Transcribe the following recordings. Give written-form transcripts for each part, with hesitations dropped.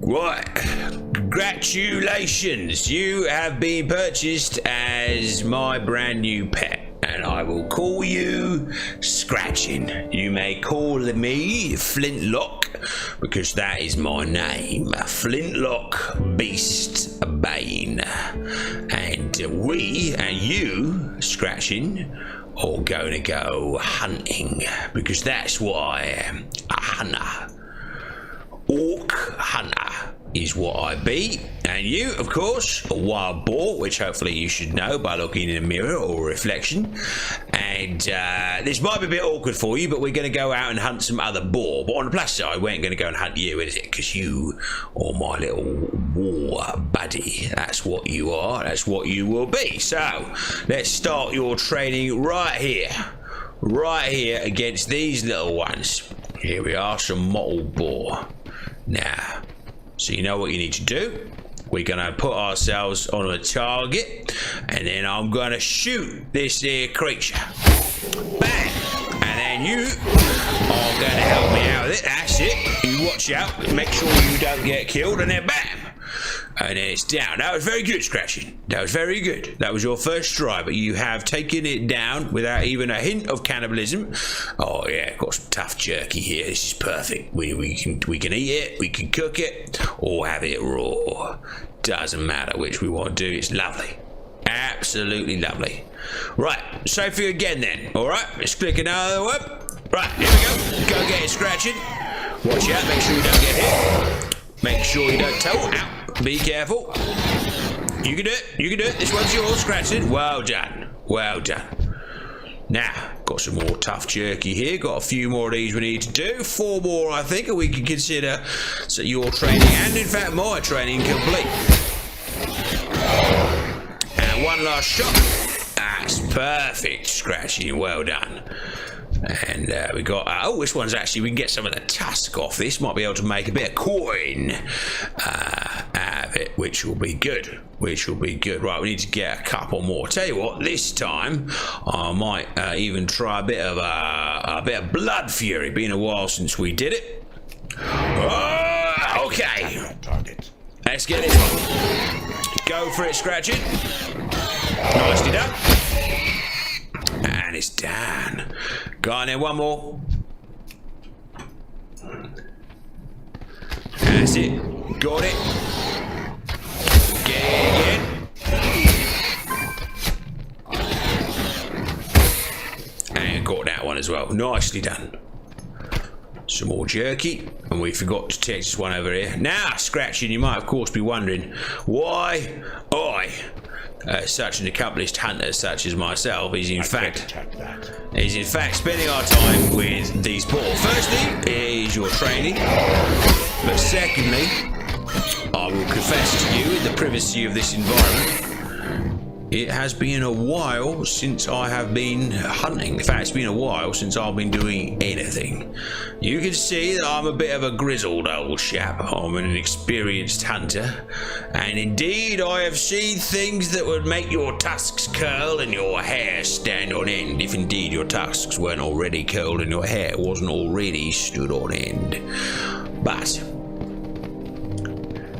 Right. Congratulations. You have been purchased as my brand new pet. And I will call you Scratching. You may call me Flintlock, because that is my name. Flintlock Beast Bane. And we and you, Scratching, are going to go hunting, because that's what I am. A hunter. Orc hunter is what I be, and you, of course, a wild boar, which hopefully you should know by looking in a mirror or a reflection. And this might be a bit awkward for you, but we're going to go out and hunt some other boar. But on the plus side, we ain't going to go and hunt you, is it? Because you are my little war buddy. That's what you are. That's what you will be. So let's start your training right here against these little ones. Here we are, some mottled boar. Now, so you know what you need to do. We're going to put ourselves on a target, and then I'm going to shoot this here creature. Bang! And then you are going to help me out with it. That's it. You watch out. Make sure you don't get killed, and then bam! And then it's down. That was very good, Scratching. That was very good. That was your first try, but you have taken it down without even a hint of cannibalism. Oh yeah, got some tough jerky here. This is perfect. We can eat it, we can cook it, or have it raw. Doesn't matter which we want to do. It's lovely. Absolutely lovely. Right, Sophie again then. All right, let's click another one. Right, here we go. Go get it, Scratching. Watch out. Make sure you don't get hit. Make sure you don't toe out. Be careful. You can do it. You can do it. This one's yours, Scratching. Well done. Well done. Now, got some more tough jerky here. Got a few more of these we need to do. 4 more, I think, and we can consider your training and, in fact, my training complete. And one last shot. That's perfect, Scratching. Well done. And we got, oh, this one's actually, we can get some of the tusk off this. Might be able to make a bit of coin out of it, which will be good. Which will be good. Right, we need to get a couple more. Tell you what, this time I might even try a bit of blood fury. Been a while since we did it. Okay. Let's get it. Go for it, Scratching. Nicely done. And it's down. Go on then, one more. That's it. Got it. Get it again. And got that one as well. Nicely done. Some more jerky. And we forgot to take this one over here. Now, Scratching, you might of course be wondering why I, such an accomplished hunter such as myself, is in fact spending our time with these boar. Firstly, is your training, but secondly, I will confess to you in the privacy of this environment, it has been a while since I have been hunting. In fact, it's been a while since I've been doing anything. You can see that I'm a bit of a grizzled old chap. I'm an experienced hunter, and indeed I have seen things that would make your tusks curl and your hair stand on end, if indeed your tusks weren't already curled and your hair wasn't already stood on end. But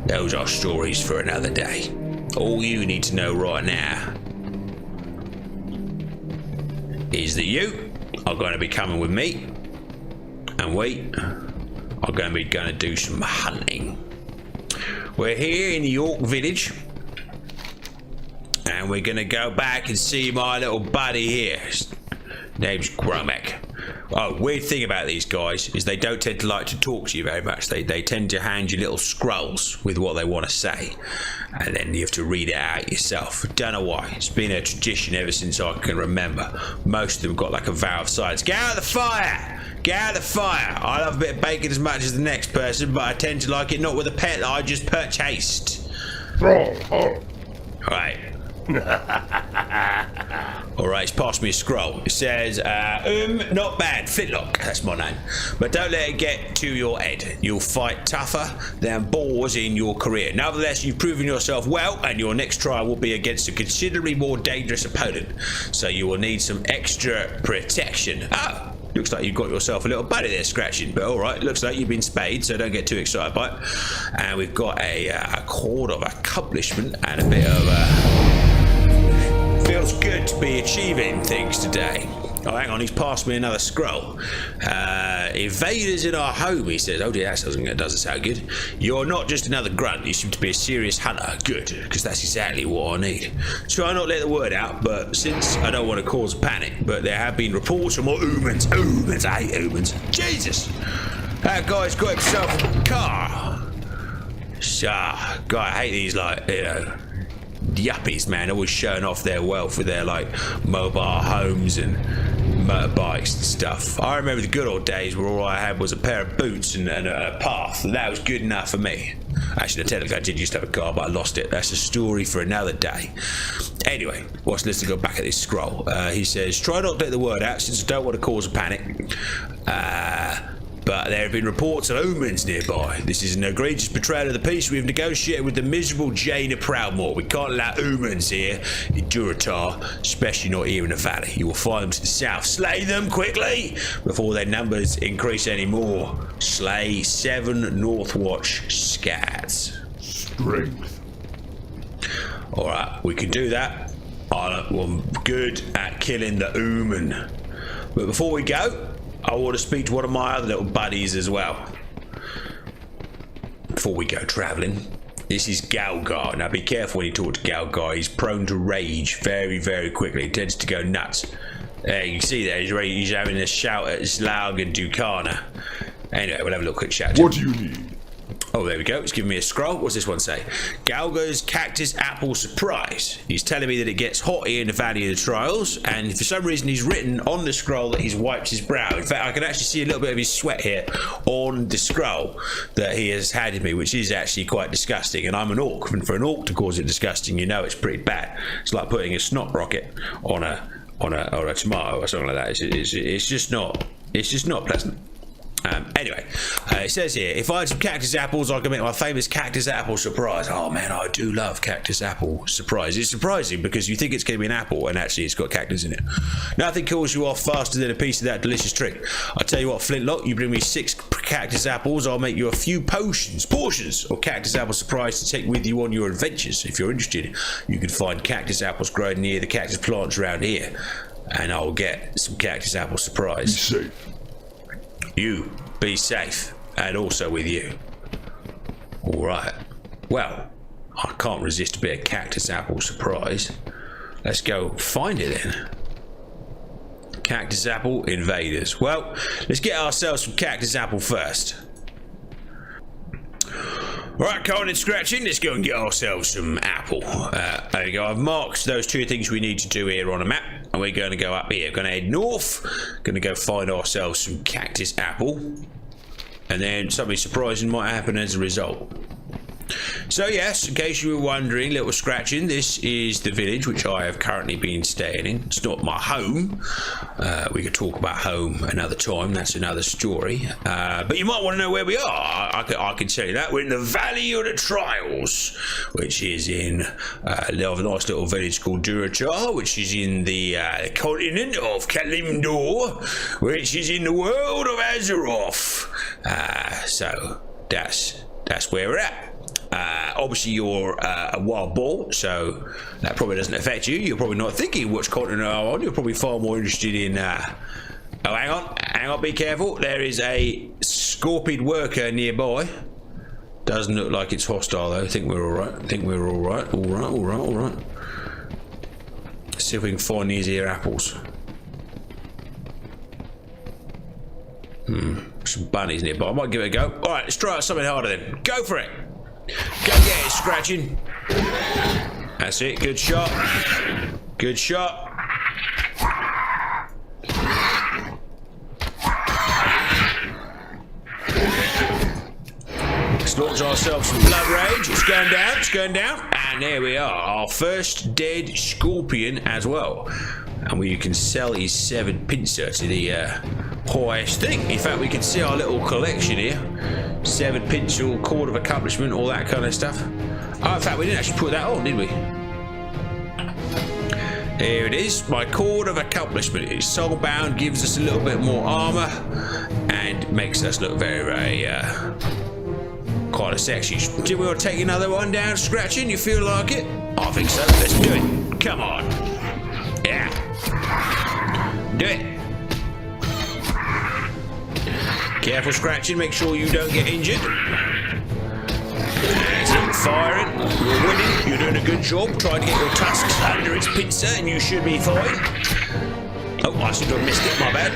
those are stories for another day. All you need to know right now is that you are going to be coming with me, and we are going to do some hunting. We're here in the York village, and we're going to go back and see my little buddy here. His name's Gromek. Oh, weird thing about these guys is they don't tend to like to talk to you very much. They tend to hand you little scrolls with what they want to say, and then you have to read it out yourself. Don't know why. It's been a tradition ever since I can remember. Most of them got like a vow of silence. Get out of the fire! Get out of the fire! I love a bit of bacon as much as the next person, but I tend to like it not with a pet that I just purchased. Right. Alright, it's passed me a scroll. It says, not bad, Flintlock, that's my name. But don't let it get to your head. You'll fight tougher than boars in your career. Nevertheless, you've proven yourself well, and your next trial will be against a considerably more dangerous opponent. So you will need some extra protection. Oh, Looks like you've got yourself a little buddy there scratching, but all right. Looks like you've been spayed, so don't get too excited by it. And we've got a cord of accomplishment and a bit of feels good to be achieving things today. Oh, hang on, he's passed me another scroll. Invaders in our home, he says. Oh dear, that doesn't sound good. You're not just another grunt, you seem to be a serious hunter. Good, because that's exactly what I need. Try not to let the word out, but since I don't want to cause panic, but there have been reports from more omens. Omens, I hate omens. Jesus! That guy's got himself a car. God, I hate these, like, you know, yuppies, man, always showing off their wealth with their, like, mobile homes and motorbikes and stuff. I remember the good old days where all I had was a pair of boots and a path, and that was good enough for me. Actually, technically I did used to have a car, but I lost it. That's a story for another day. Anyway, let's go back at this scroll. He says, try not to let the word out since I don't want to cause a panic. But there have been reports of omens nearby. This is an egregious betrayal of the peace we've negotiated with the miserable Jane of Proudmoore. We can't allow omens here in Durotar, especially not here in the valley. You will find them to the south. Slay them quickly before their numbers increase any more. Slay 7 Northwatch scats. Strength. Alright, we can do that. I'm good at killing the omen. But before we go, I want to speak to one of my other little buddies as well. Before we go travelling. This is Galgar. Now be careful when you talk to Galgar. He's prone to rage very, very quickly. He tends to go nuts. You can see there, he's having a shout at Slaug and Ducana. Anyway, we'll have a little quick chat. What do you need? Oh, there we go. It's giving me a scroll. What's this one say? Galgar's Cactus Apple Surprise. He's telling me that it gets hot here in the Valley of the Trials, and for some reason he's written on the scroll that he's wiped his brow. In fact, I can actually see a little bit of his sweat here on the scroll that he has handed me, which is actually quite disgusting. And I'm an orc, and for an orc to cause it disgusting, you know it's pretty bad. It's like putting a snot rocket on a tomato or something like that. It's just not pleasant. Anyway, it says here, if I had some cactus apples, I could make my famous cactus apple surprise. Oh man, I do love cactus apple surprise. It's surprising because you think it's going to be an apple and actually it's got cactus in it. Nothing cools you off faster than a piece of that delicious trick. I tell you what, Flintlock, you bring me 6 cactus apples, I'll make you a few portions of cactus apple surprise to take with you on your adventures. If you're interested, you can find cactus apples growing near the cactus plants around here, and I'll get some cactus apple surprise. Be safe. You be safe, and also with you. Alright. Well, I can't resist a bit of cactus apple surprise. Let's go find it then. Cactus apple invaders. Well, let's get ourselves some cactus apple first. Right, Cohen and Scratching, let's go and get ourselves some apple. There we go. I've marked those 2 things we need to do here on a map, and we're going to go up here. We're going to head north, going to go find ourselves some cactus apple, and then something surprising might happen as a result. So yes, in case you were wondering, little Scratching, this is the village which I have currently been staying in. It's not my home. We could talk about home another time. That's another story. But you might want to know where we are. I can tell you that. We're in the Valley of the Trials, which is in a nice little village called Durotar, which is in the continent of Kalimdor, which is in the world of Azeroth. So that's where we're at. Obviously you're a wild boar, so that probably doesn't affect you. You're probably not thinking which continent I'm on. You're probably far more interested in oh, hang on, be careful. There is a scorpion worker nearby. Doesn't look like it's hostile though. I think we're alright. Alright. Let's see if we can find these here apples. Some bunnies nearby. I might give it a go. Alright, let's try out something harder then. Go for it. Go get it, Scratching. That's it. Good shot. Good shot. Let's launch ourselves some blood rage. It's going down. It's going down. And there we are. Our first dead scorpion as well. And we can sell his 7 pincer to the highest thing. In fact, we can see our little collection here. 7 pincer, cord of accomplishment, all that kind of stuff. Oh, in fact, we didn't actually put that on, did we? Here it is, my cord of accomplishment. It's soulbound, gives us a little bit more armor, and makes us look very, very, kind of sexy. Do we want to take another one down, Scratching? You feel like it? I think so. Let's do it. Come on. Yeah. Do it. Careful, Scratching. Make sure you don't get injured. That's it. Firing. You're winning. You're doing a good job. Try to get your tusks under its pincer and you should be fine. Oh, I should have missed it. My bad.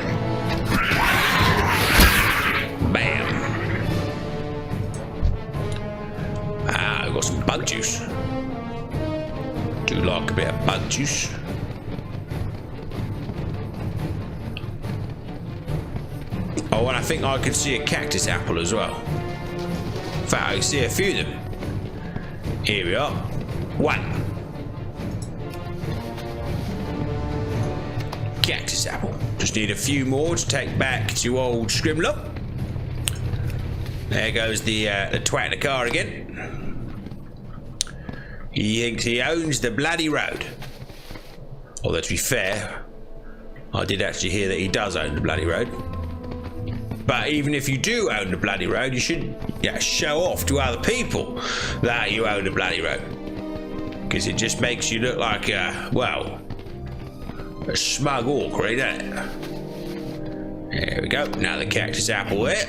Bam. Ah, I've got some bug juice. Do like a bit of bug juice. Oh, and I think I could see a cactus apple as well. In fact, I can see a few of them. Here we are. One. Cactus apple. Just need a few more to take back to old Scrimlock. There goes the twat in the car again. He thinks he owns the bloody road. Although, to be fair, I did actually hear that he does own the bloody road. But even if you do own the bloody road, you should show off to other people that you own the bloody road. Because it just makes you look like a smug orc, right? Doesn't it? There we go. Now the cactus apple there.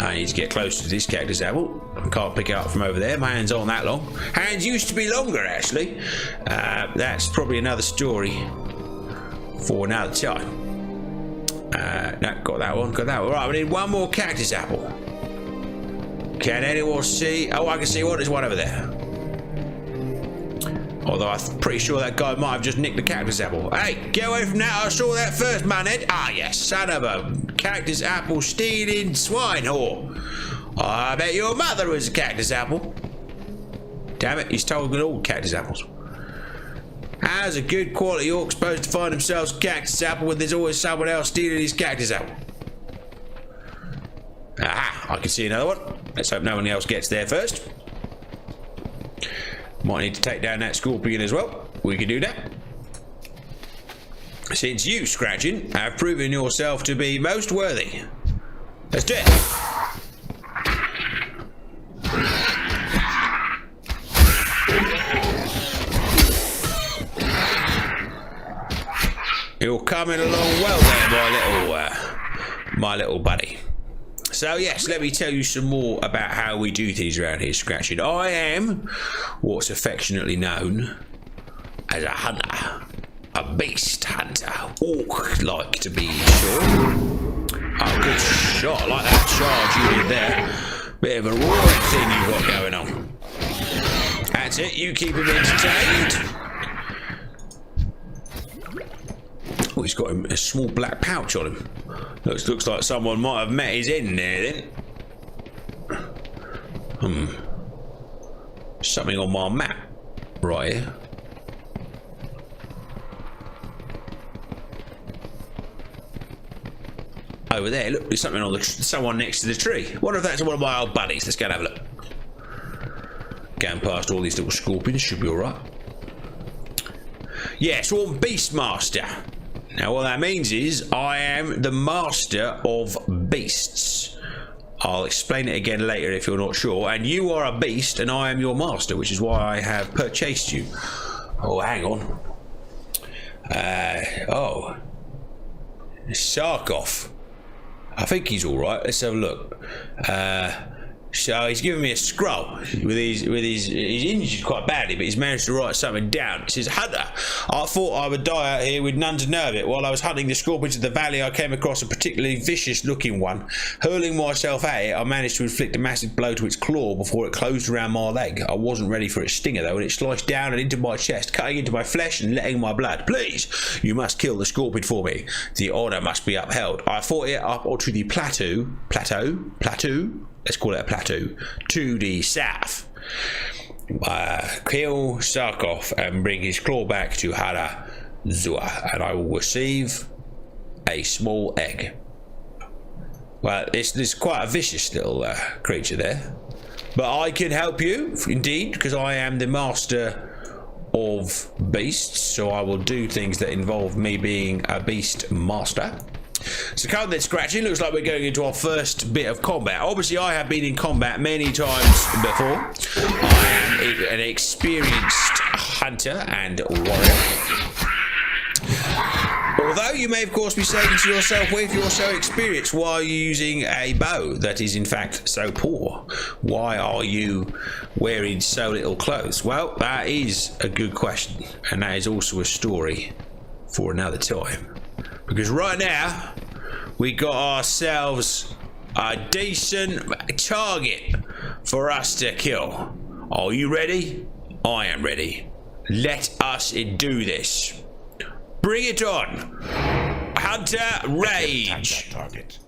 I need to get closer to this cactus apple. I can't pick it up from over there. My hands aren't that long. Hands used to be longer, actually. That's probably another story for another time. No, got that one. Right, we need one more cactus apple. Can anyone see? Oh, I can see one. There's one over there. Although I'm pretty sure that guy might have just nicked the cactus apple. Hey, get away from that. I saw that first, manhead. Ah, yes, son of a cactus apple stealing swine whore. I bet your mother was a cactus apple. Damn it, he's stolen all cactus apples. How's a good quality orc supposed to find themselves a cactus apple when there's always someone else stealing his cactus apple? Aha, I can see another one. Let's hope no one else gets there first. Might need to take down that scorpion as well. We can do that. Since you, Scratching, have proven yourself to be most worthy. Let's do it. You're coming along well there, my little buddy. So yes, let me tell you some more about how we do things around here, Scratching. I am what's affectionately known as a hunter, a beast hunter, orc-like to be sure. Oh, good shot! I like that charge you did there. Bit of a roaring thing you've got going on. That's it. You keep him entertained. Oh, he's got a small black pouch on him. Looks like someone might have met his end there then. Something on my map right here. Over there, look, there's something on someone next to the tree. Wonder if that's one of my old buddies. Let's go and have a look. Going past all these little scorpions, should be alright. Yeah, so I'm BeastMaster. Now what that means is I am the master of beasts. I'll explain it again later if you're not sure. And you are a beast and I am your master, which is why I have purchased you. Oh, hang on. Oh. Sarkoff. I think he's alright. Let's have a look. So he's giving me a scroll with he's injured quite badly, but he's managed to write something down. It says, Hunter, I thought I would die out here with none to nerve it. While I was hunting the scorpions of the valley, I came across a particularly vicious looking one. Hurling myself at it, I managed to inflict a massive blow to its claw before it closed around my leg. I wasn't ready for its stinger though, and it sliced down and into my chest, cutting into my flesh and letting my blood. Please, you must kill the scorpion for me. The honour must be upheld. I fought it up onto the plateau, let's call it a plateau, to the south. Kill Sarkoff and bring his claw back to Hara Zua, and I will receive a small egg. Well, it's quite a vicious little creature there, but I can help you indeed, because I am the master of beasts, so I will do things that involve me being a beast master. So come then, Scratching, looks like we're going into our first bit of combat. Obviously, I have been in combat many times before. I am an experienced hunter and warrior. Although you may of course be saying to yourself, well, if you're so experienced, why are you using a bow that is in fact so poor? Why are you wearing so little clothes? Well, that is a good question, and that is also a story for another time. Because right now, we got ourselves a decent target for us to kill. Are you ready? I am ready. Let us do this. Bring it on. Hunter, rage. Target.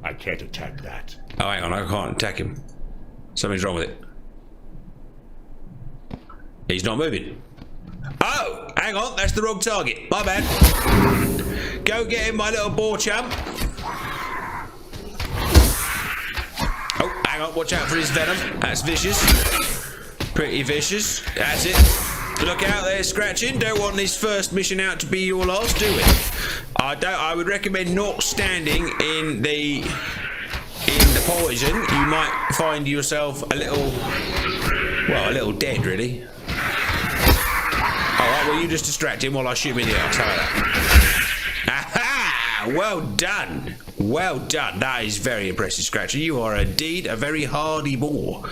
I can't attack that. Oh, hang on, I can't attack him. Something's wrong with it. He's not moving. Oh, hang on, that's the wrong target. My bad. Go get him, my little boar chump. Oh, hang on, watch out for his venom. That's vicious. Pretty vicious. That's it. Look out there, Scratching. Don't want this first mission out to be your last, do it. I would recommend not standing in the poison. You might find yourself a little dead, really. Alright, well, you just distract him while I shoot him in the arse. Aha! Well done. Well done. That is very impressive, Scratcher. You are indeed a very hardy boar.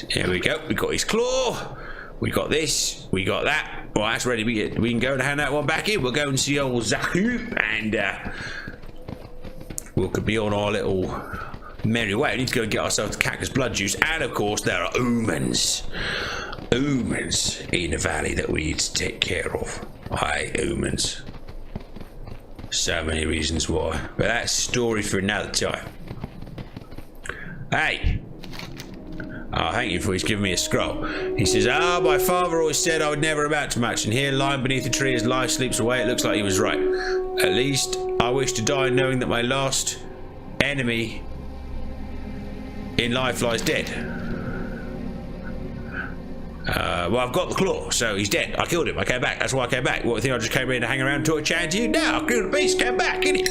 Here we go. We got his claw. We got this. We got that. Well, that's ready. We can go and hand that one back in. We'll go and see old Zaku, and we could be on our little merry way. We need to go and get ourselves the cactus blood juice. And, of course, there are omens. Omens in the valley that we need to take care of. Aye, omens. So many reasons why. But that's a story for another time. Hey! Oh, thank you for he's giving me a scroll. He says, my father always said I would never amount to much, and here, lying beneath a tree as life sleeps away, it looks like he was right. At least, I wish to die knowing that my last enemy in life lies dead. Well, I've got the claw, so he's dead. I killed him. I came back. That's why I came back. What, you think I just came in to hang around, talk, chat to you? No, I killed the beast, came back, innit?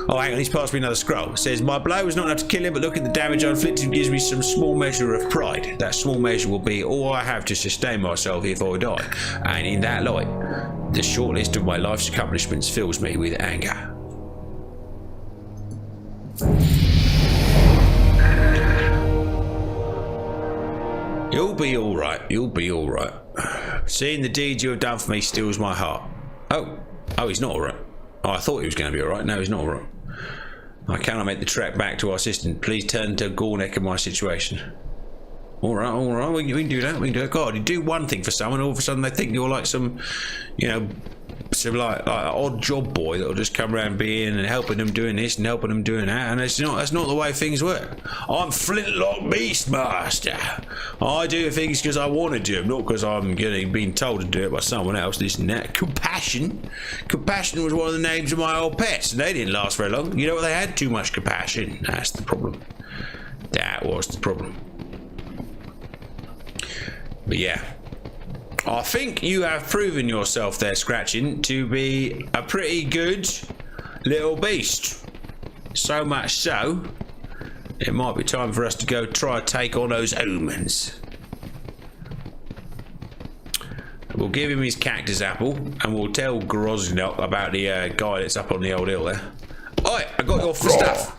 Oh, hang on, he's passed me another scroll. It says, my blow was not enough to kill him, but look at the damage I inflicted gives me some small measure of pride. That small measure will be all I have to sustain myself if I die. And in that light, the short list of my life's accomplishments fills me with anger. You'll be alright, you'll be alright. Seeing the deeds you have done for me stills my heart. Oh, he's not alright. Oh, I thought he was going to be alright. No, he's not alright. I cannot make the trek back to our assistant. Please turn to Gornek in my situation. Alright, we can do that, we can do it. God, you do one thing for someone, all of a sudden they think you're like some, some like odd job boy that'll just come around being and helping them doing this and helping them doing that, and that's not the way things work. I'm Flintlock BeastMaster. I do things because I want to do them, not because I'm being told to do it by someone else. This and that. Compassion was one of the names of my old pets, and they didn't last very long. You know what they had? Too much compassion. That's the problem. That was the problem. But yeah, I think you have proven yourself there, Scratching, to be a pretty good little beast. So much so, it might be time for us to go try to take on those omens. We'll give him his cactus apple, and we'll tell Groznok about the guy that's up on the old hill there. Oi, I got your stuff.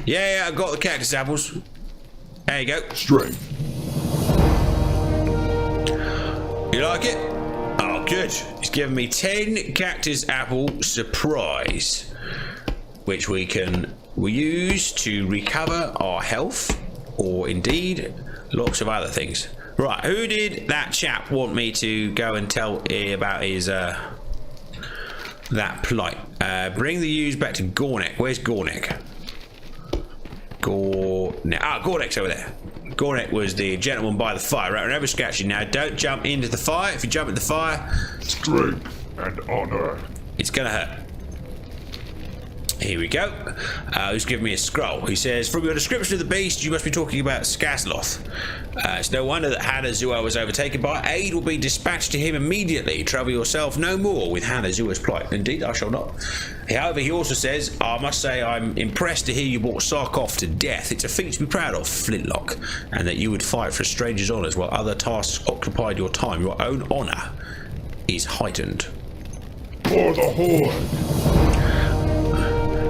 Yeah, I got the cactus apples. There you go. Straight. You like it? Oh, good. He's given me 10 cactus apple surprise, which we use to recover our health, or indeed lots of other things. Right, who did that chap want me to go and tell about his that plight? Bring the ewes back to Gornek. Where's Gornek? Gornek's over there. Gornek was the gentleman by the fire. Right, remember, Scratchy, now don't jump into the fire. If you jump in the fire, strength and honor, it's gonna hurt. Here we go. Who's given me a scroll? He says, from your description of the beast, you must be talking about Skazloth. It's no wonder that Hanazuo was overtaken by aid will be dispatched to him immediately. Trouble yourself no more with Hanazuo's plight. Indeed, I shall not. However, he also says, I must say I'm impressed to hear you brought Sarkov to death. It's a feat to be proud of, Flintlock, and that you would fight for strangers' honours while other tasks occupied your time. Your own honour is heightened. For the Horde.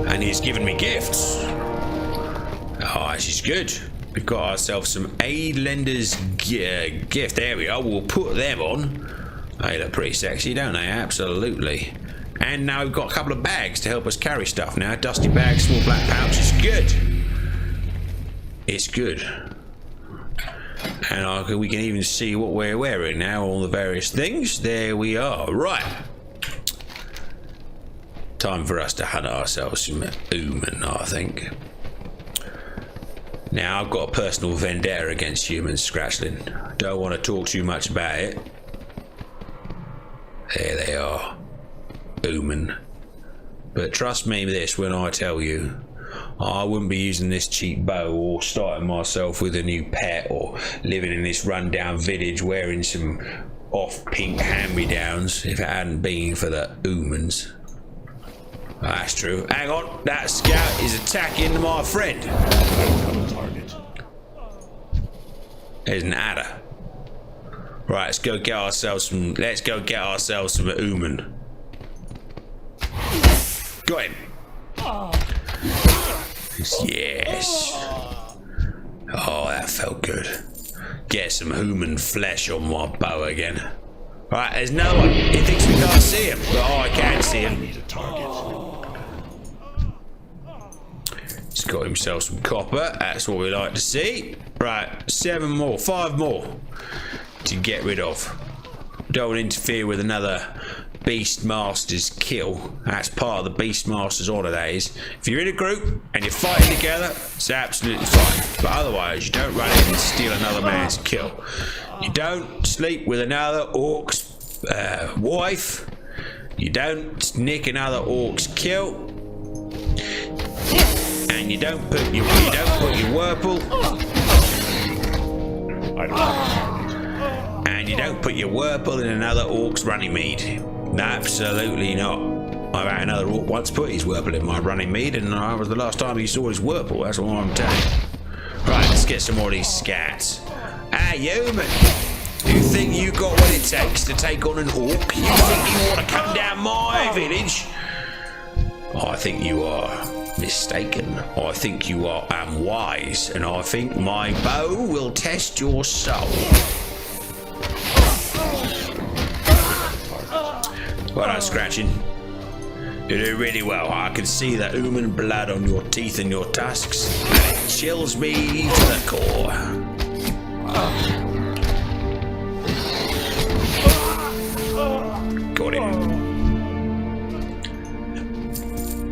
And he's given me gifts. Oh, this is good. We've got ourselves some aid lenders gift. There we are. We'll put them on. They look pretty sexy, don't they? Absolutely. And now we've got a couple of bags to help us carry stuff now. Dusty bags, small black pouches. Good. It's good. And we can even see what we're wearing now. All the various things. There we are. Right. Time for us to hunt ourselves some omen, I think. Now, I've got a personal vendetta against humans, Scratchling. Don't want to talk too much about it. There they are. Omen. But trust me this when I tell you, I wouldn't be using this cheap bow or starting myself with a new pet or living in this rundown village wearing some off-pink hand-me-downs if it hadn't been for the omens. That's true. Hang on, that scout is attacking my friend. There's an adder. Right, let's go get ourselves some. Let's go get ourselves some omen. Got him. Yes. Oh, that felt good. Get some human flesh on my bow again. Right, there's no one. He thinks we can't see him, but I can see him. He's got himself some copper. That's what we like to see. Right, 7 more, 5 more to get rid of. Don't interfere with another BeastMaster's kill. That's part of the BeastMaster's order, that is. If you're in a group and you're fighting together, it's absolutely fine. But otherwise, you don't run in and steal another man's kill. You don't sleep with another orc's wife. You don't nick another orc's kill. And you don't put your Whirlpool. And you don't put your Whirlpool in another orc's running mead. Absolutely not. I've had another orc once put his Whirlpool in my running mead, and that was the last time he saw his Whirlpool. That's what I'm telling you. Right, let's get some more of these scats. Hey, human! You think you got what it takes to take on an orc? You think you want to come down my village? I think you are mistaken. I think you are unwise, and I think my bow will test your soul. Well done, Scratching. You do really well. I can see the human blood on your teeth and your tusks, and it chills me to the core. Got him.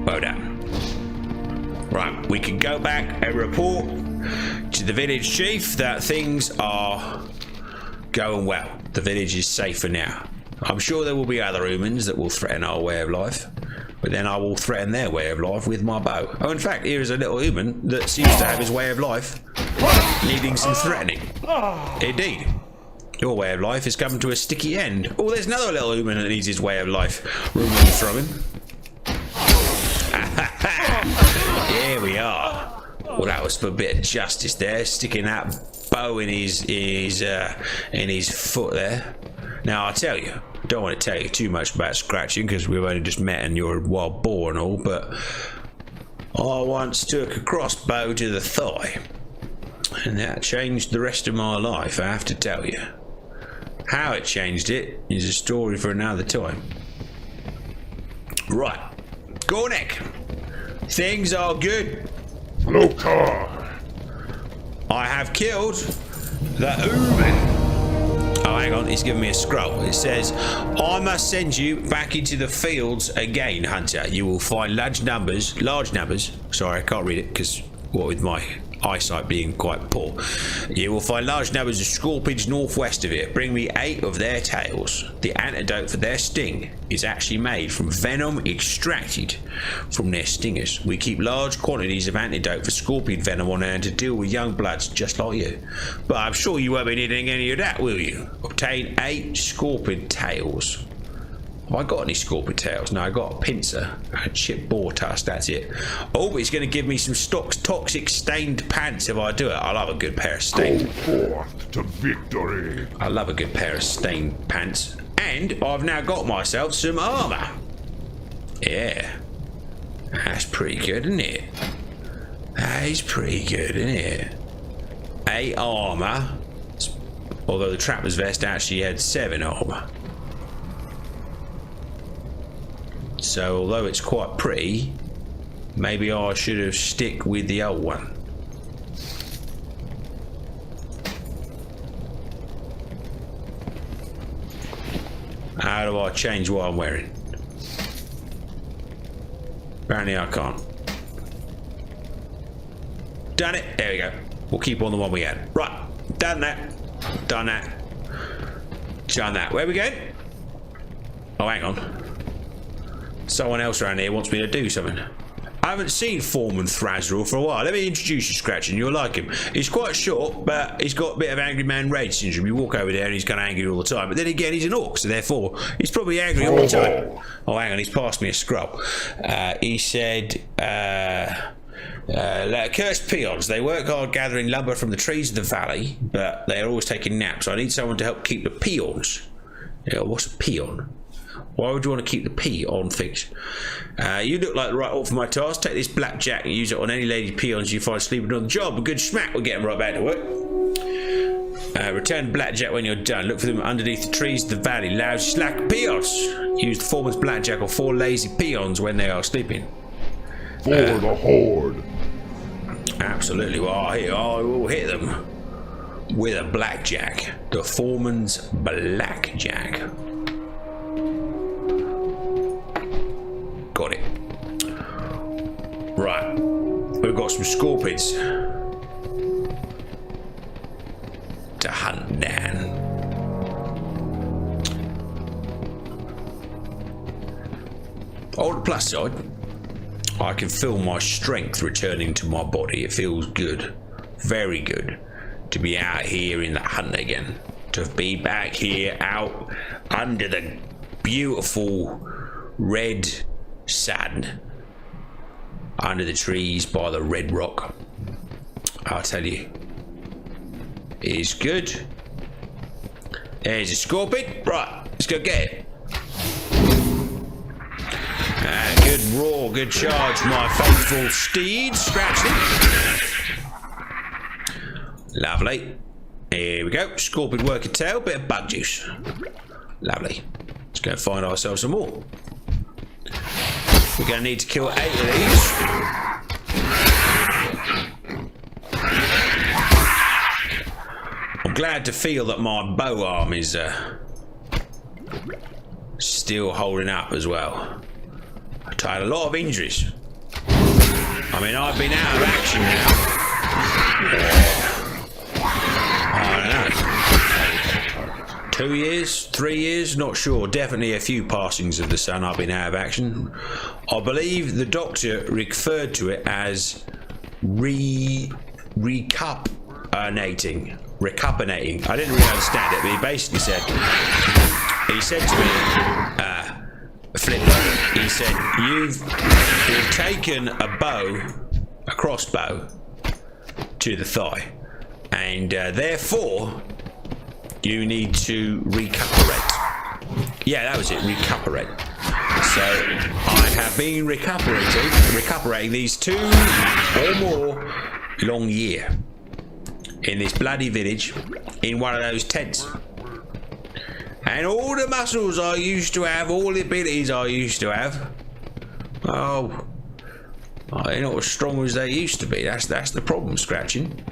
Well done. Right, we can go back and report to the village chief that things are going well. The village is safer now. I'm sure there will be other humans that will threaten our way of life, but then I will threaten their way of life with my bow. Oh, in fact, here is a little human that seems to have his way of life needing some threatening. Indeed. Your way of life is coming to a sticky end. Oh, there's another little human that needs his way of life removed from him. Here we are. Well, that was for a bit of justice there, sticking that bow in his foot there. Now, I tell you, I don't want to tell you too much about Scratching because we've only just met and you're a wild boar and all, but I once took a crossbow to the thigh, and that changed the rest of my life, I have to tell you. How it changed it is a story for another time. Right, Gornek, things are good. Lokar. I have killed the Omen. Oh, hang on, he's giving me a scroll. It says, I must send you back into the fields again, Hunter. You will find large numbers. Sorry, I can't read it because what with my eyesight being quite poor. You will find large numbers of scorpions northwest of here. Bring me 8 of their tails. The antidote for their sting is actually made from venom extracted from their stingers. We keep large quantities of antidote for scorpion venom on hand to deal with young bloods just like you. But I'm sure you won't be needing any of that, will you? Obtain 8 scorpion tails. Have I got any scorpion tails? No, I got a pincer and a chipped boar tusk, that's it. Oh, it's going to give me some toxic stained pants if I do it. I love a good pair of stained. Go forth to victory. I love a good pair of stained pants. And I've now got myself some armour. Yeah. That's pretty good, isn't it? That is pretty good, isn't it? 8 armour. Although the trapper's vest actually had 7 armour. So although it's quite pretty, maybe I should have stick with the old one. How do I change what I'm wearing? Apparently I can't. Done it. There we go. We'll keep on the one we had. Right. Done that. Done that. Done that. Where we going? Oh, hang on. Someone else around here wants me to do something. I haven't seen Foreman Thrasrel for a while. Let me introduce you, Scratch, and you'll like him. He's quite short, but he's got a bit of angry man rage syndrome. You walk over there and he's kind of angry all the time. But then again, he's an orc, so therefore he's probably angry all the time. Oh, hang on, he's passed me a scroll. He said, cursed peons. They work hard gathering lumber from the trees of the valley, but they're always taking naps. I need someone to help keep the peons. Yeah, what's a peon? Why would you want to keep the P on fixed? You look like the right orc for my task. Take this blackjack and use it on any lady peons you find sleeping on the job. A good smack will get them right back to work. Return the blackjack when you're done. Look for them underneath the trees of the valley. Lousy slack peons. Use the foreman's blackjack or 4 lazy peons when they are sleeping. For the horde. Absolutely. Well, I will hit them with a blackjack. The foreman's blackjack. Got it. Right. We've got some scorpions to hunt down. On the plus side, I can feel my strength returning to my body. It feels good. Very good to be out here in the hunt again. To be back here out under the beautiful red sun under the trees by the red rock. I'll tell you, it is good. There's a scorpion. Right, let's go get it. Good roar, good charge, my faithful steed. Scratching. Lovely. Here we go. Scorpion working tail, bit of bug juice. Lovely. Let's go find ourselves some more. We're going to need to kill 8 of these. I'm glad to feel that my bow arm is still holding up as well. I've had a lot of injuries. I mean, I've been out of action now. I don't know. 2 years, 3 years, not sure. Definitely a few passings of the sun I've been out of action. I believe the doctor referred to it as recupinating. I didn't really understand it, but he basically said, to me, Flintlock, he said, you've taken a crossbow to the thigh, and therefore you need to recuperate. Yeah, that was it, recuperate. So I have been recuperating these 2 or more long year in this bloody village in one of those tents. And all the muscles I used to have, all the abilities I used to have, oh, they're not as strong as they used to be. That's the problem, Scratching.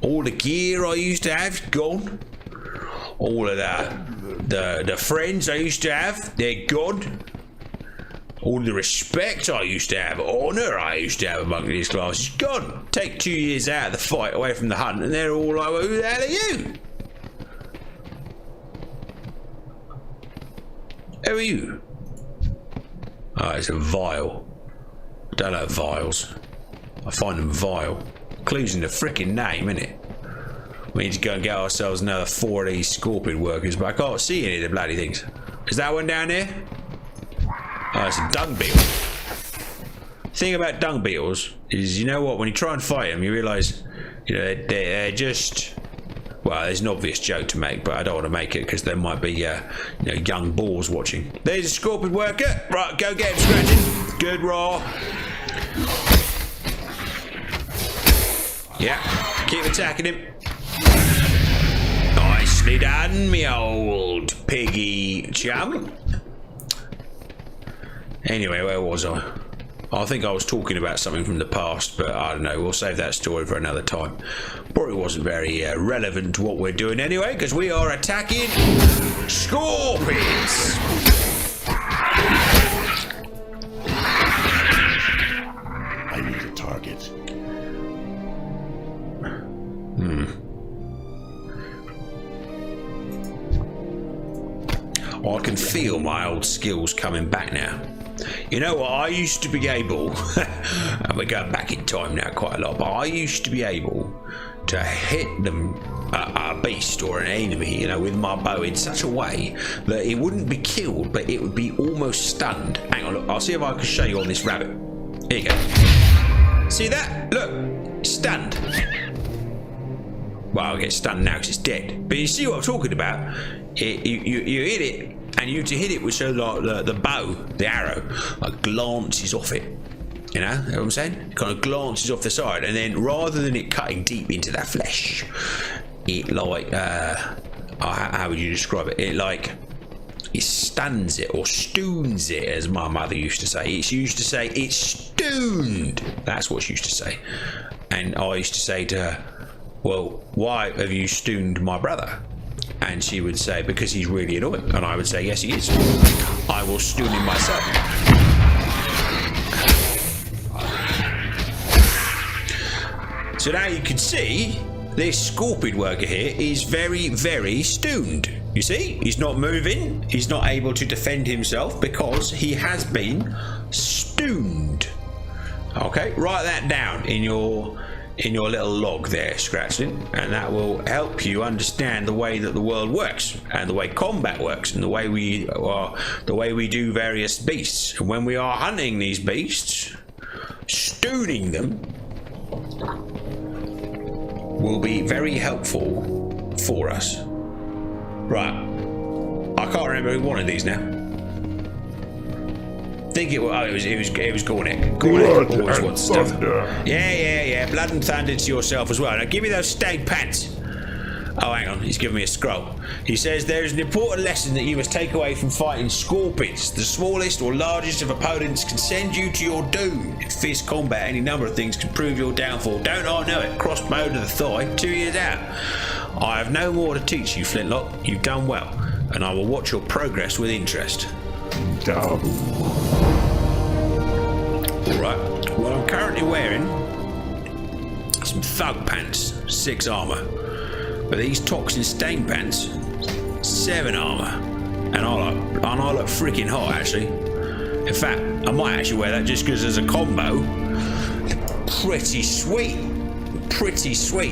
All the gear I used to have, gone. All of the friends I used to have, they're gone. All the respect I used to have, honour I used to have among these classes, gone. Take 2 years out of the fight, away from the hunt, and they're all like, who the hell are you? Who are you? Oh, it's a vial. I don't like vials. I find them vile. Clues in the frickin' name, innit? We need to go and get ourselves another 4 of these scorpion workers, but I can't see any of the bloody things. Is that one down there? Oh, it's a dung beetle. The thing about dung beetles is, you know what, when you try and fight them, you realise, you know, they're just... Well, there's an obvious joke to make, but I don't want to make it because there might be, you know, young boars watching. There's a scorpion worker. Right, go get him scratching. Good raw. Yeah, keep attacking him. Nicely done, me old piggy chum. Anyway, where was I? I think I was talking about something from the past, but I don't know. We'll save that story for another time. Probably wasn't very relevant to what we're doing anyway, because we are attacking scorpions. I need a target. I can feel my old skills coming back now. You know what, I used to be able, and we're going back in time now quite a lot, but I used to be able to hit them, a beast or an enemy, you know, with my bow in such a way that it wouldn't be killed, but it would be almost stunned. Hang on, look, I'll see if I can show you on this rabbit. Here you go. See that? Look, stunned. Well, I'll get stunned now because it's dead. But you see what I'm talking about? You hit it, and you to hit it with so like the bow, the arrow, like glances off it. You know what I'm saying? It kind of glances off the side, and then rather than it cutting deep into that flesh, it like how would you describe it? It stuns it or stoons it, as my mother used to say. She used to say it's stooned. That's what she used to say. And I used to say to her, well, why have you stooned my brother? And she would say, because he's really annoying. And I would say, yes, he is. I will stoon him myself. So now you can see this scorpion worker here is very, very stooned. You see, he's not moving. He's not able to defend himself because he has been stooned. Okay, write that down in your little log there, Scratching, and that will help you understand the way that the world works and the way combat works and the way we do various beasts. And when we are hunting these beasts, stooning them will be very helpful for us. Right, I can't remember who wanted these now. I think it was Gornick. Gornick always wants stuff. Yeah. Blood and thunder to yourself as well. Now give me those stained pants. Oh, hang on. He's giving me a scroll. He says there is an important lesson that you must take away from fighting scorpions. The smallest or largest of opponents can send you to your doom. In fierce combat, any number of things can prove your downfall. Don't I know it? Crossbow to the thigh, 2 years out. I have no more to teach you, Flintlock. You've done well, and I will watch your progress with interest. Alright, well, I'm currently wearing some thug pants, 6 armour. But these toxin stain pants, 7 armour. And I look freaking hot, actually. In fact, I might actually wear that just because there's a combo. Pretty sweet.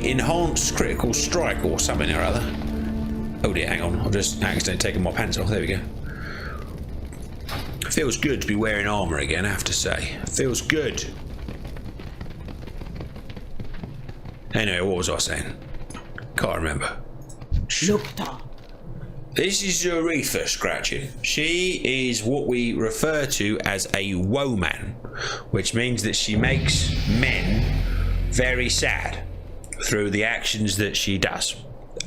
Enhanced critical strike or something or other. Oh dear, hang on. I've just accidentally taken my pants off. There we go. Feels good to be wearing armour again, I have to say. Feels good. Anyway, what was I saying? Can't remember. This is Zoretha, Scratching. She is what we refer to as a woman, which means that she makes men very sad through the actions that she does.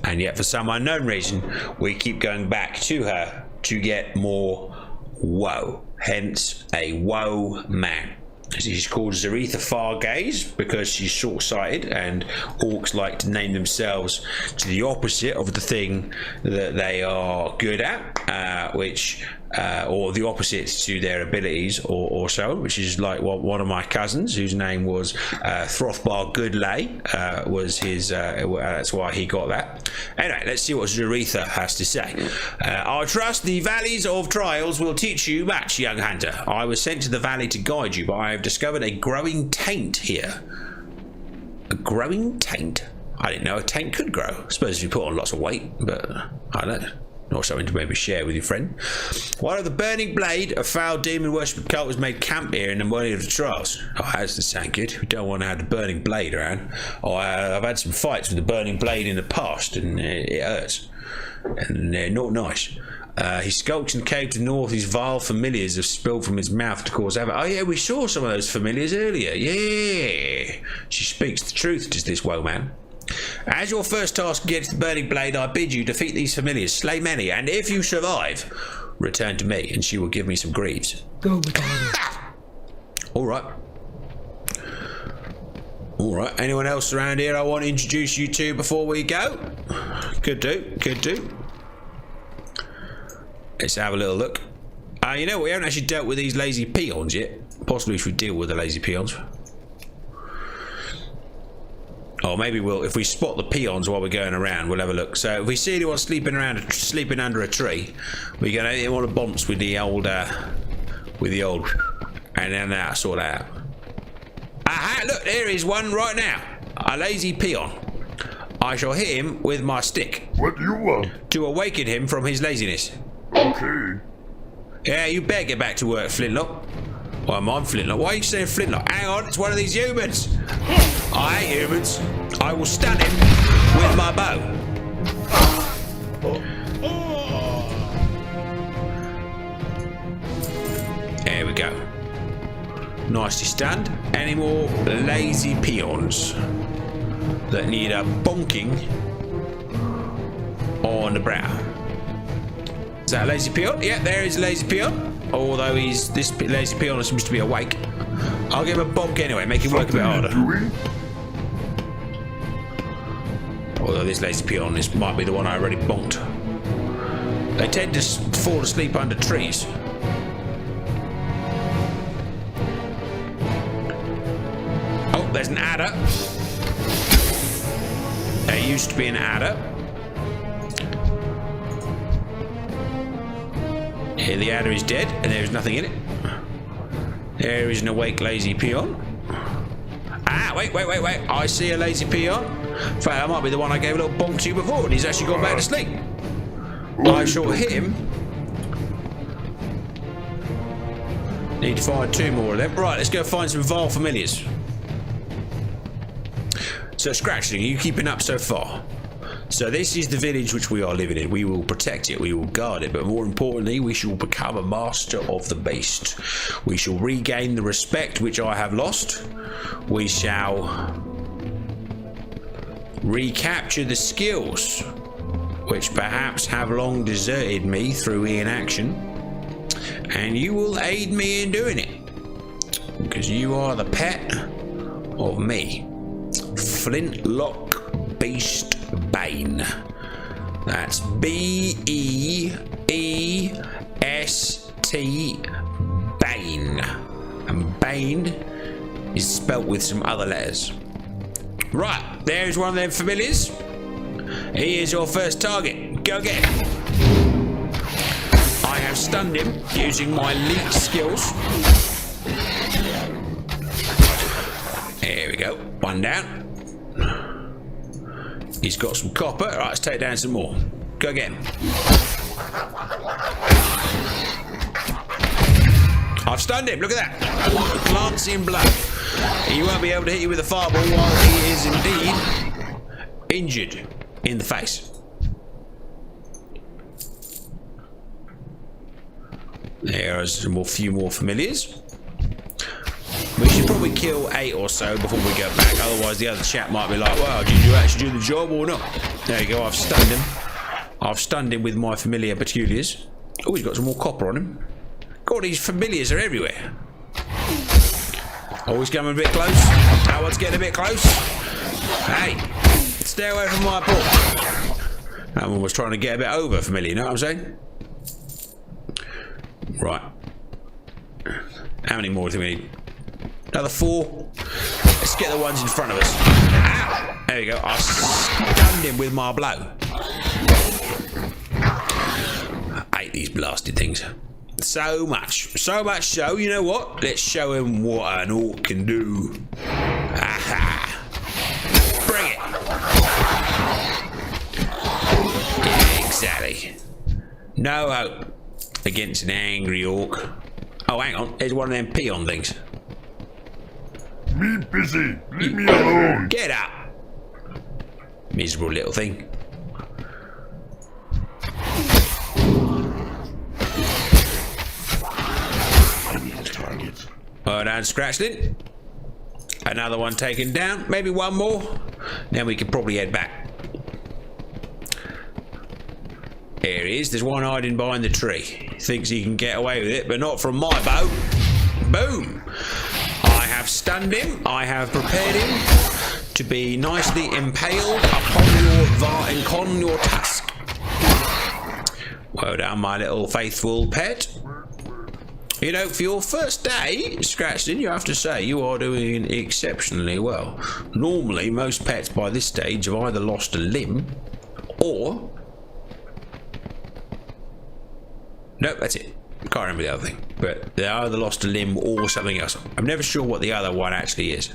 And yet, for some unknown reason, we keep going back to her to get more woe. Hence, a woe man. She's called Zaretha Fargaze because she's short-sighted, and orcs like to name themselves to the opposite of the thing that they are good at, or the opposite to their abilities, or so, which is like one of my cousins, whose name was Throthbar Goodlay, was his. That's why he got that. Anyway, let's see what Zaretha has to say. I trust the valleys of trials will teach you much, young hunter. I was sent to the valley to guide you, but I have discovered a growing taint here. A growing taint? I didn't know a taint could grow. I suppose if you put on lots of weight, but I don't know. Not something to maybe share with your friend. One of the Burning Blade, a foul demon worship cult, was made camp here in the morning of the trials. Oh, that doesn't sound good. We don't want to have the Burning Blade around. I've had some fights with the Burning Blade in the past, and it hurts. And they're not nice. He skulks in the cave to the north. His vile familiars have spilled from his mouth to cause havoc. Oh yeah, we saw some of those familiars earlier. Yeah. She speaks the truth, does this woe man. As your first task against the Burning Blade, I bid you defeat these familiars, slay many, and if you survive, return to me, and she will give me some greaves. Go with it. Alright. Anyone else around here I want to introduce you to before we go? Could do. Let's have a little look. You know, we haven't actually dealt with these lazy peons yet. Possibly we should deal with the lazy peons. Or maybe if we spot the peons while we're going around, we'll have a look. So if we see anyone sleeping under a tree, we're gonna hit one of the bumps with the old, and then that'll sort that out. Aha! Look, there is one right now. A lazy peon. I shall hit him with my stick. What do you want? To awaken him from his laziness. Okay. Yeah, you better get back to work, Flintlock. Well, I'm Flintlock. Why are you saying Flintlock? Hang on, it's one of these humans. I hate humans. I will stun him with my bow. There we go. Nicely stunned. Any more lazy peons that need a bonking on the brow? Is that a lazy peon? Yeah, there is a lazy peon. Although this lazy peon seems to be awake. I'll give him a bonk anyway, make him work a bit harder. Although this lazy peon, this might be the one I already bonked. They tend to fall asleep under trees. Oh, there's an adder. There used to be an adder. Here the adder is dead, and there is nothing in it. There is an awake lazy peon. Ah, wait. I see a lazy peon. In fact, that might be the one I gave a little bonk to before, and he's actually gone back to sleep. I shall hit him. Need to find 2 more of them. Right, let's go find some vile familiars. So, Scratchling, are you keeping up so far? So this is the village which we are living in. We will protect it, we will guard it, but more importantly, we shall become a master of the beast. We shall regain the respect which I have lost. We shall recapture the skills which perhaps have long deserted me through inaction. And you will aid me in doing it. Because you are the pet of me. Flintlock Beast Bane. That's B-E-E-S-T Bane. And Bane is spelt with some other letters. Right, there's one of them familiars. He is your first target. Go get him. I have stunned him using my elite skills. There we go. One down. He's got some copper. Right, let's take down some more. Go get him. I've stunned him. Look at that. Glancing blood. He won't be able to hit you with a fireball while he is indeed injured in the face. There's a few more familiars. We should probably kill 8 or so before we go back, otherwise the other chap might be like, well, did you actually do the job or not? There you go, I've stunned him. I've stunned him with my familiar peculiars. Oh, he's got some more copper on him. God, these familiars are everywhere. Always coming a bit close. That one's getting a bit close. Hey, stay away from my pork. That one was trying to get a bit over familiar, you know what I'm saying? Right. How many more do we need? Another 4. Let's get the ones in front of us. Ow! There we go. I stunned him with my blow. I hate these blasted things. So much so, you know what? Let's show him what an orc can do. Aha! Bring it! Yeah, exactly. No hope against an angry orc. Oh, hang on. There's one of them peon things. Me busy. Leave me alone. Get up! Miserable little thing. I need a target. Well done, Scratchling. Another one taken down. Maybe one more. Then we can probably head back. There he is. There's one hiding behind the tree. Thinks he can get away with it, but not from my bow. Boom! I have stunned him. I have prepared him to be nicely impaled upon your tusk. Well done, my little faithful pet. You know, for your first day, Scratchling, you have to say you are doing exceptionally well. Normally, most pets by this stage have either lost a limb or... Nope, that's it. Can't remember the other thing. But they either lost a limb or something else. I'm never sure what the other one actually is.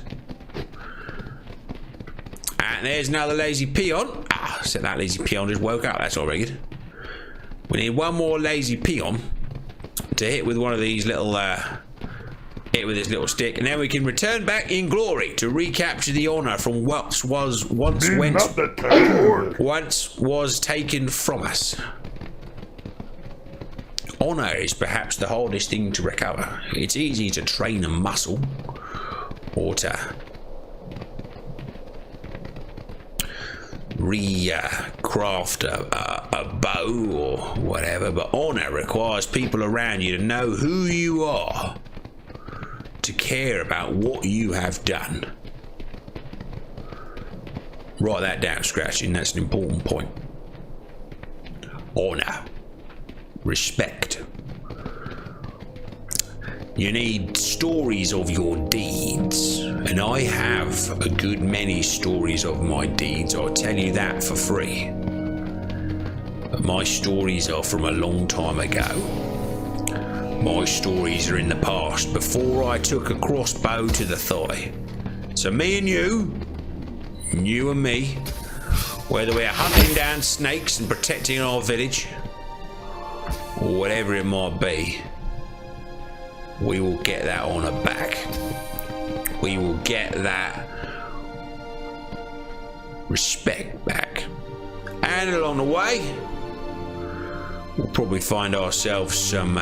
And there's another lazy peon. Ah, so that lazy peon just woke up. That's all very good. We need one more lazy peon to hit with one of these little... hit with this little stick. And then we can return back in glory to recapture the honor from what was once taken from us. Honor is perhaps the hardest thing to recover. It's easy to train a muscle or to craft a bow or whatever, but honor requires people around you to know who you are, to care about what you have done. Write that down, Scratching. That's an important point. Honor. Respect. You need stories of your deeds, and I have a good many stories of my deeds. I'll tell you that for free. But my stories are from a long time ago. My stories are in the past, before I took a crossbow to the thigh. So me and you and me, whether we're hunting down snakes and protecting our village, or whatever it might be, we will get that honor back. We will get that respect back. And along the way, we'll probably find ourselves some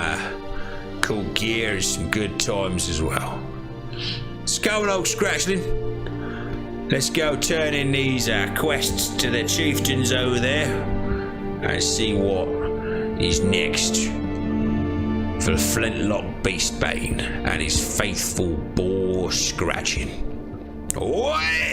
cool gear and some good times as well. Let's go, old Scratchling. Let's go turn in these quests to the chieftains over there and see what is next for Flintlock Beastbane and his faithful boar Scratching. Away!